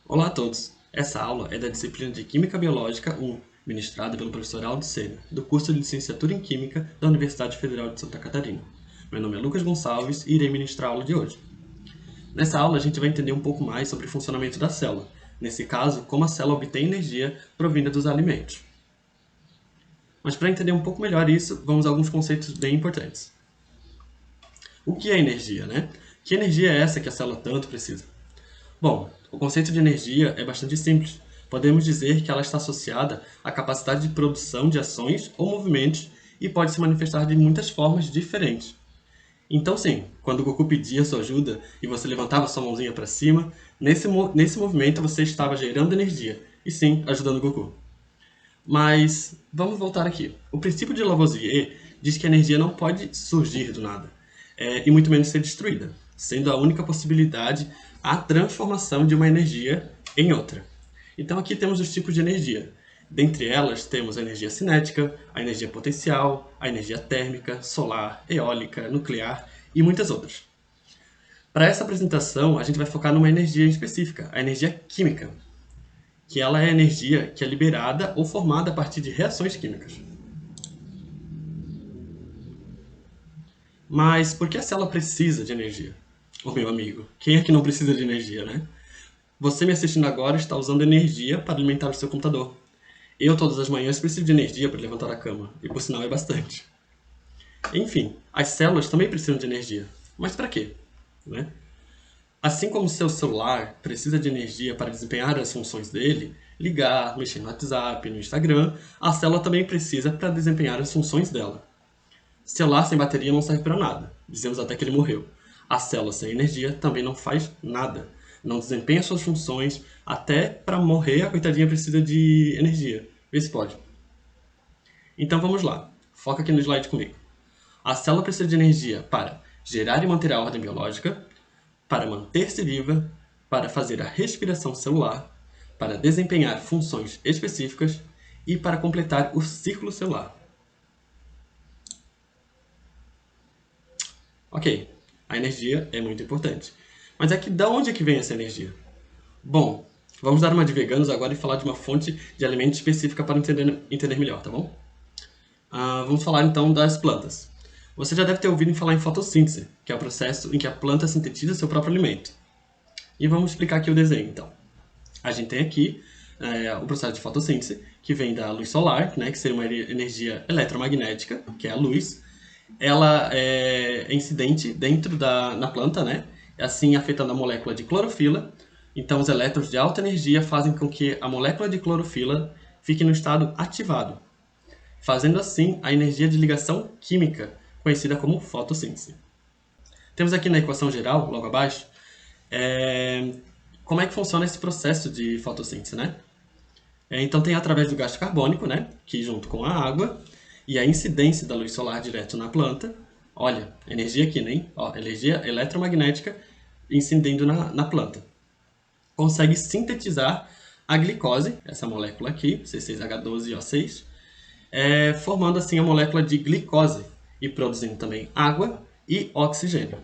Olá a todos! Essa aula é da disciplina de Química Biológica 1, ministrada pelo professor Aldo Sena, do curso de Licenciatura em Química da Universidade Federal de Santa Catarina. Meu nome é Lucas Gonçalves e irei ministrar a aula de hoje. Nessa aula a gente vai entender um pouco mais sobre o funcionamento da célula, nesse caso, como a célula obtém energia provinda dos alimentos. Mas para entender um pouco melhor isso, vamos a alguns conceitos bem importantes. O que é energia, né? Que energia é essa que a célula tanto precisa? Bom, o conceito de energia é bastante simples. Podemos dizer que ela está associada à capacidade de produção de ações ou movimentos e pode se manifestar de muitas formas diferentes. Então sim, quando o Goku pedia sua ajuda e você levantava sua mãozinha para cima, nesse movimento você estava gerando energia e sim, ajudando o Goku. Mas vamos voltar aqui. O princípio de Lavoisier diz que a energia não pode surgir do nada, e muito menos ser destruída, sendo a única possibilidade a transformação de uma energia em outra. Então aqui temos os tipos de energia. Dentre elas temos a energia cinética, a energia potencial, a energia térmica, solar, eólica, nuclear e muitas outras. Para essa apresentação, a gente vai focar numa energia específica, a energia química, que ela é a energia que é liberada ou formada a partir de reações químicas. Mas por que a célula precisa de energia? Ô meu amigo, quem é que não precisa de energia, né? Você me assistindo agora está usando energia para alimentar o seu computador. Eu, todas as manhãs, preciso de energia para levantar a cama, e por sinal é bastante. Enfim, as células também precisam de energia. Mas para quê? Né? Assim como o seu celular precisa de energia para desempenhar as funções dele, ligar, mexer no WhatsApp, no Instagram, a célula também precisa para desempenhar as funções dela. Celular sem bateria não serve para nada, dizemos até que ele morreu. A célula sem energia também não faz nada, não desempenha suas funções, até para morrer a coitadinha precisa de energia. Vê se pode. Então vamos lá, foca aqui no slide comigo. A célula precisa de energia para gerar e manter a ordem biológica, para manter-se viva, para fazer a respiração celular, para desempenhar funções específicas e para completar o ciclo celular. Ok, a energia é muito importante. Mas aqui, da onde é que vem essa energia? Bom, vamos dar uma de veganos agora e falar de uma fonte de alimento específica para entender melhor, tá bom? Vamos falar então das plantas. Você já deve ter ouvido falar em fotossíntese, que é o processo em que a planta sintetiza seu próprio alimento. E vamos explicar aqui o desenho, então. A gente tem aqui o processo de fotossíntese, que vem da luz solar, né, que seria uma energia eletromagnética, que é a luz. Ela é incidente na planta, né, assim afetando a molécula de clorofila. Então, os elétrons de alta energia fazem com que a molécula de clorofila fique no estado ativado, fazendo assim a energia de ligação química, conhecida como fotossíntese. Temos aqui na equação geral, logo abaixo, como é que funciona esse processo de fotossíntese, né? Então tem através do gás carbônico, né, que junto com a água, e a incidência da luz solar direto na planta, olha, energia aqui, né? Ó, energia eletromagnética incidindo na planta. Consegue sintetizar a glicose, essa molécula aqui, C6H12O6, formando assim a molécula de glicose e produzindo também água e oxigênio.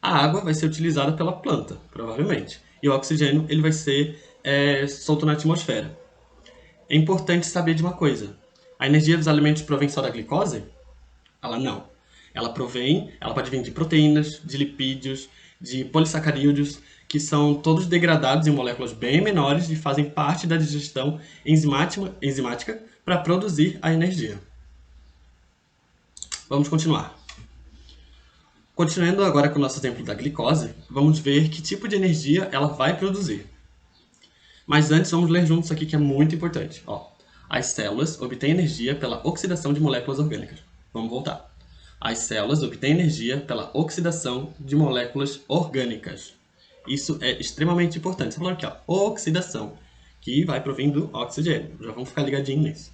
A água vai ser utilizada pela planta, provavelmente, e o oxigênio ele vai ser solto na atmosfera. É importante saber de uma coisa: a energia dos alimentos provém só da glicose? Ela não. Ela pode vir de proteínas, de lipídios, de polissacarídeos, que são todos degradados em moléculas bem menores e fazem parte da digestão enzimática para produzir a energia. Vamos continuar. Continuando agora com o nosso exemplo da glicose, vamos ver que tipo de energia ela vai produzir. Mas antes vamos ler juntos aqui que é muito importante. Ó, as células obtêm energia pela oxidação de moléculas orgânicas. Vamos voltar. As células obtêm energia pela oxidação de moléculas orgânicas. Isso é extremamente importante. Você falou aqui, ó, oxidação, que vai provém do oxigênio. Já vamos ficar ligadinho nisso.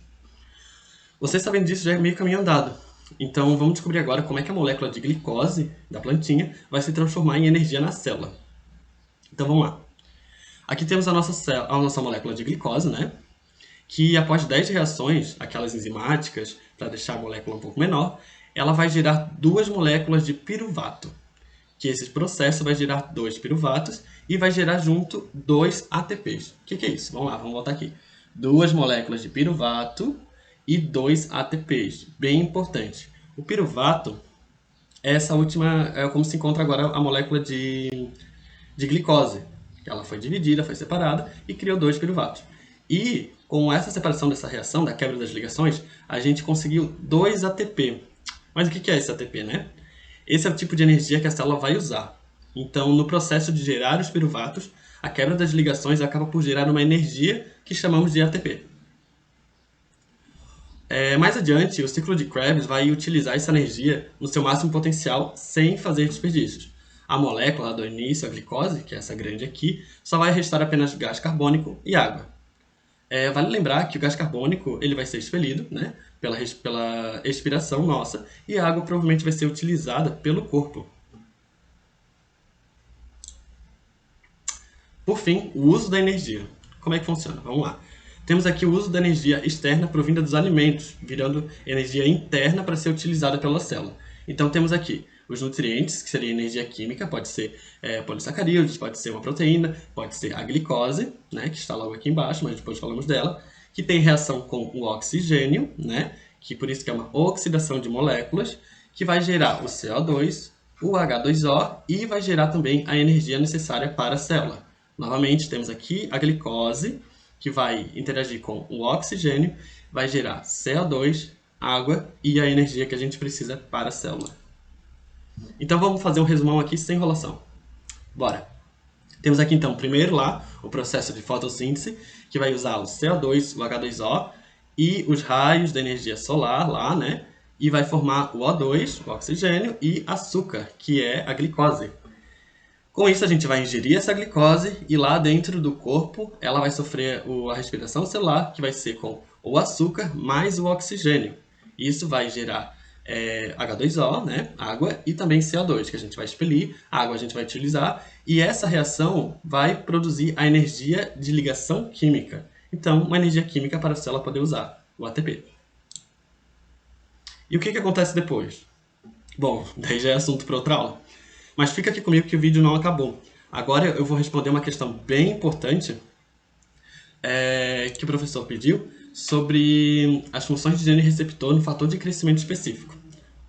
Você sabendo disso já é meio caminho andado. Então vamos descobrir agora como é que a molécula de glicose da plantinha vai se transformar em energia na célula. Então vamos lá. Aqui temos a nossa molécula de glicose, né? Que após 10 reações, aquelas enzimáticas, para deixar a molécula um pouco menor, ela vai gerar duas moléculas de piruvato. que esse processo vai gerar 2 piruvatos e vai gerar junto 2 ATPs. O que é isso? Vamos lá, vamos voltar aqui. 2 moléculas de piruvato e 2 ATPs. Bem importante. O piruvato é essa última, é como se encontra agora a molécula de glicose. Ela foi dividida, foi separada e criou 2 piruvatos. E com essa separação dessa reação, da quebra das ligações, a gente conseguiu 2 ATP. Mas o que é esse ATP, né? Esse é o tipo de energia que a célula vai usar. Então, no processo de gerar os piruvatos, a quebra das ligações acaba por gerar uma energia que chamamos de ATP. Mais adiante, o ciclo de Krebs vai utilizar essa energia no seu máximo potencial sem fazer desperdícios. A molécula do início, a glicose, que é essa grande aqui, só vai restar apenas gás carbônico e água. Vale lembrar que o gás carbônico ele vai ser expelido, né, pela expiração nossa, e a água provavelmente vai ser utilizada pelo corpo. Por fim, o uso da energia. Como é que funciona? Vamos lá. Temos aqui o uso da energia externa provinda dos alimentos, virando energia interna para ser utilizada pela célula. Então temos aqui os nutrientes, que seria energia química, pode ser polissacarídeos, pode ser uma proteína, pode ser a glicose, né, que está logo aqui embaixo, mas depois falamos dela, que tem reação com o oxigênio, né, que por isso que é uma oxidação de moléculas, que vai gerar o CO2, o H2O e vai gerar também a energia necessária para a célula. Novamente, temos aqui a glicose, que vai interagir com o oxigênio, vai gerar CO2, água e a energia que a gente precisa para a célula. Então vamos fazer um resumão aqui sem enrolação. Bora! Temos aqui então primeiro lá o processo de fotossíntese, que vai usar o CO2, o H2O e os raios da energia solar lá, né? E vai formar o O2, o oxigênio, e açúcar, que é a glicose. Com isso, a gente vai ingerir essa glicose e lá dentro do corpo ela vai sofrer a respiração celular, que vai ser com o açúcar mais o oxigênio. Isso vai gerar H2O, né, água, e também CO2, que a gente vai expelir, a água a gente vai utilizar, e essa reação vai produzir a energia de ligação química. Então, uma energia química para a célula poder usar, o ATP. E o que acontece depois? Bom, daí já é assunto para outra aula. Mas fica aqui comigo que o vídeo não acabou. Agora eu vou responder uma questão bem importante que o professor pediu sobre as funções de gene receptor no fator de crescimento específico.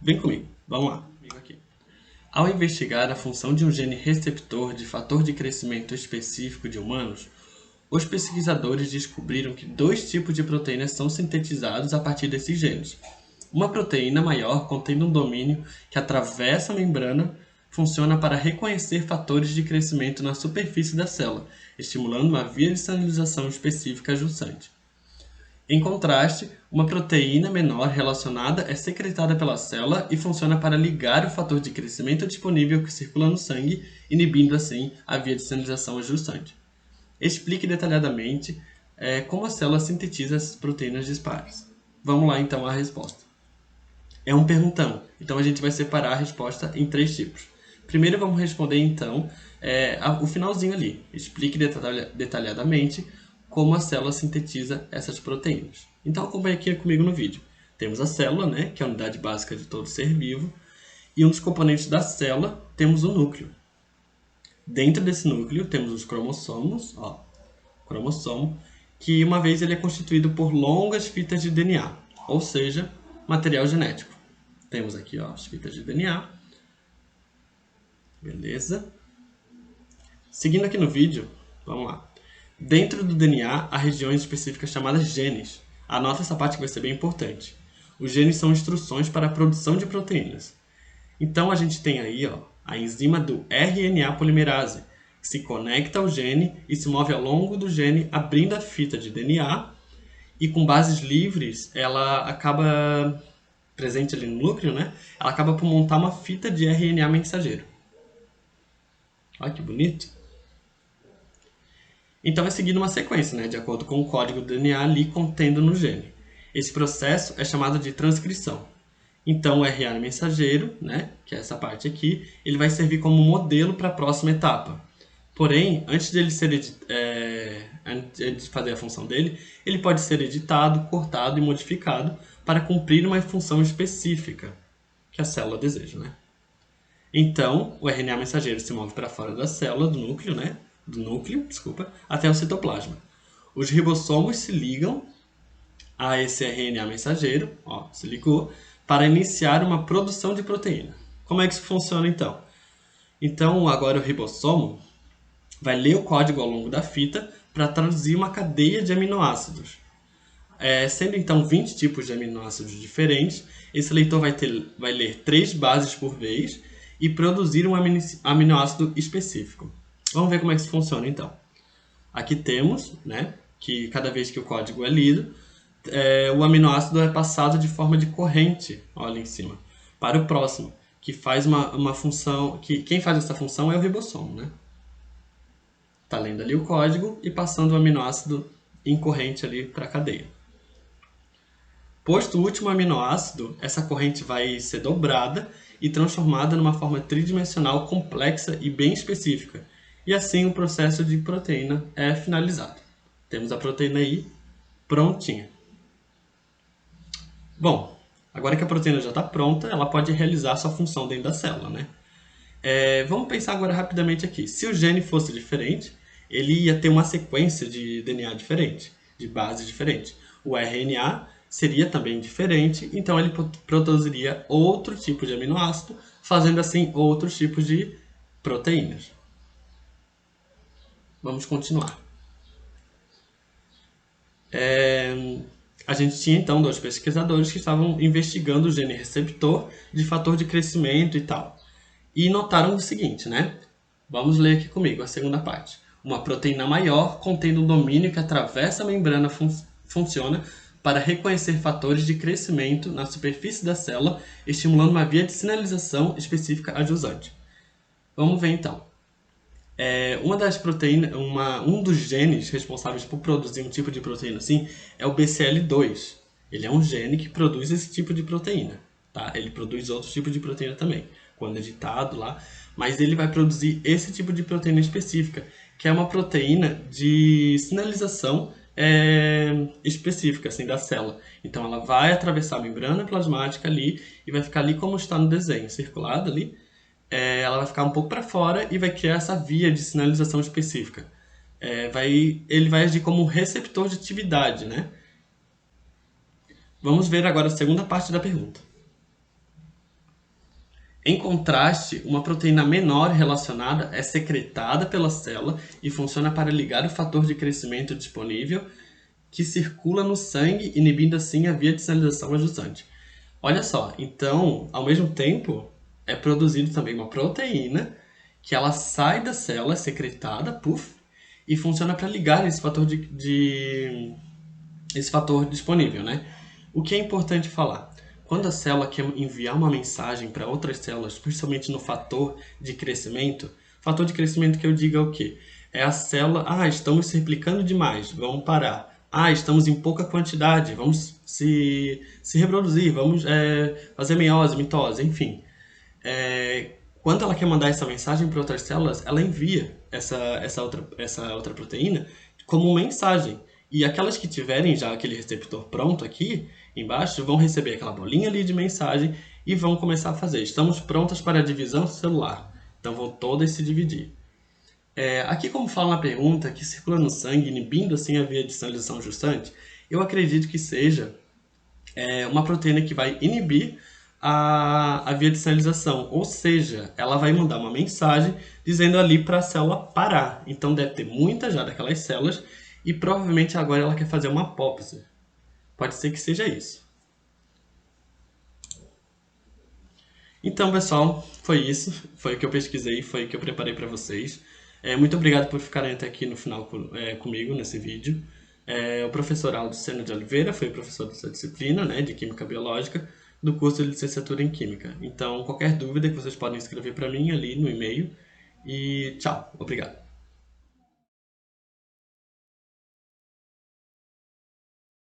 Vem comigo, vamos lá. Ao investigar a função de um gene receptor de fator de crescimento específico de humanos, os pesquisadores descobriram que 2 tipos de proteínas são sintetizados a partir desses genes. Uma proteína maior contendo um domínio que atravessa a membrana funciona para reconhecer fatores de crescimento na superfície da célula, estimulando uma via de sinalização específica junçante. Em contraste, uma proteína menor relacionada é secretada pela célula e funciona para ligar o fator de crescimento disponível que circula no sangue, inibindo assim a via de sinalização ajustante. Explique detalhadamente como a célula sintetiza essas proteínas dispares. Vamos lá então à resposta. É um perguntão, então a gente vai separar a resposta em 3 tipos. Primeiro vamos responder então o finalzinho ali. Explique detalhadamente como a célula sintetiza essas proteínas. Então acompanhe aqui comigo no vídeo. Temos a célula, né, que é a unidade básica de todo ser vivo, e um dos componentes da célula temos o núcleo. Dentro desse núcleo temos os cromossomos, cromossomo, que uma vez ele é constituído por longas fitas de DNA, ou seja, material genético. Temos aqui as fitas de DNA. Beleza? Seguindo aqui no vídeo, vamos lá. Dentro do DNA, há regiões específicas chamadas genes. Anota essa parte que vai ser bem importante. Os genes são instruções para a produção de proteínas. Então, a gente tem aí a enzima do RNA polimerase, que se conecta ao gene e se move ao longo do gene, abrindo a fita de DNA. E com bases livres, ela acaba, presente ali no núcleo, né? Ela acaba por montar uma fita de RNA mensageiro. Olha que bonito. Então é seguindo uma sequência, né, de acordo com o código do DNA ali contendo no gene. Esse processo é chamado de transcrição. Então o RNA mensageiro, né, que é essa parte aqui, ele vai servir como modelo para a próxima etapa. Porém, antes de fazer a função dele, ele pode ser editado, cortado e modificado para cumprir uma função específica que a célula deseja, né? Então, o RNA mensageiro se move para fora da célula, do núcleo, até o citoplasma. Os ribossomos se ligam a esse RNA mensageiro, se ligou, para iniciar uma produção de proteína. Como é que isso funciona então? Então, agora o ribossomo vai ler o código ao longo da fita para traduzir uma cadeia de aminoácidos. Sendo então 20 tipos de aminoácidos diferentes, esse leitor vai ler 3 bases por vez e produzir um aminoácido específico. Vamos ver como é que isso funciona então. Aqui temos, que cada vez que o código é lido, o aminoácido é passado de forma de corrente, olha em cima, para o próximo, que faz uma função, quem faz essa função é o ribossomo, Está lendo ali o código e passando o aminoácido em corrente ali para a cadeia. Posto o último aminoácido, essa corrente vai ser dobrada e transformada numa forma tridimensional complexa e bem específica. E assim o processo de proteína é finalizado. Temos a proteína aí prontinha. Bom, agora que a proteína já está pronta, ela pode realizar sua função dentro da célula, Vamos pensar agora rapidamente aqui. Se o gene fosse diferente, ele ia ter uma sequência de DNA diferente, de base diferente. O RNA seria também diferente, então ele produziria outro tipo de aminoácido, fazendo assim outros tipos de proteínas. Vamos continuar. A gente tinha então 2 pesquisadores que estavam investigando o gene receptor de fator de crescimento e tal. E notaram o seguinte, Vamos ler aqui comigo a segunda parte. Uma proteína maior contendo um domínio que atravessa a membrana funciona para reconhecer fatores de crescimento na superfície da célula, estimulando uma via de sinalização específica adjusante. Vamos ver então. Uma das proteínas, um dos genes responsáveis por produzir um tipo de proteína assim é o BCL2. Ele é um gene que produz esse tipo de proteína, tá? Ele produz outros tipos de proteína também, quando editado lá, mas ele vai produzir esse tipo de proteína específica, que é uma proteína de sinalização específica assim, da célula. Então ela vai atravessar a membrana plasmática ali e vai ficar ali como está no desenho, circulada ali. Ela vai ficar um pouco para fora e vai criar essa via de sinalização específica. Ele vai agir como um receptor de atividade, Vamos ver agora a segunda parte da pergunta. Em contraste, uma proteína menor relacionada é secretada pela célula e funciona para ligar o fator de crescimento disponível que circula no sangue, inibindo assim a via de sinalização adjustante. Olha só, então, ao mesmo tempo, é produzido também uma proteína que ela sai da célula, é secretada, e funciona para ligar esse fator esse fator disponível, O que é importante falar? Quando a célula quer enviar uma mensagem para outras células, principalmente no fator de crescimento que eu digo é o quê? É a célula, estamos se replicando demais, vamos parar. Estamos em pouca quantidade, vamos se reproduzir, vamos fazer meiose, mitose, enfim. Quando ela quer mandar essa mensagem para outras células, ela envia essa outra proteína como mensagem. E aquelas que tiverem já aquele receptor pronto aqui embaixo vão receber aquela bolinha ali de mensagem e vão começar a fazer. Estamos prontas para a divisão celular. Então vão todas se dividir. Aqui, como fala na pergunta, que circula no sangue, inibindo assim a via de sinalização ajustante, eu acredito que seja uma proteína que vai inibir a via de sinalização, ou seja, ela vai mandar uma mensagem dizendo ali para a célula parar. Então deve ter muita já daquelas células e provavelmente agora ela quer fazer uma apóptose. Pode ser que seja isso. Então, pessoal, foi isso. Foi o que eu pesquisei, foi o que eu preparei para vocês. Muito obrigado por ficarem até aqui no final comigo nesse vídeo. O professor Aldo Sena de Oliveira foi o professor dessa disciplina, de Química Biológica, do curso de Licenciatura em Química. Então, qualquer dúvida que vocês podem escrever para mim ali no e-mail. E tchau, obrigado.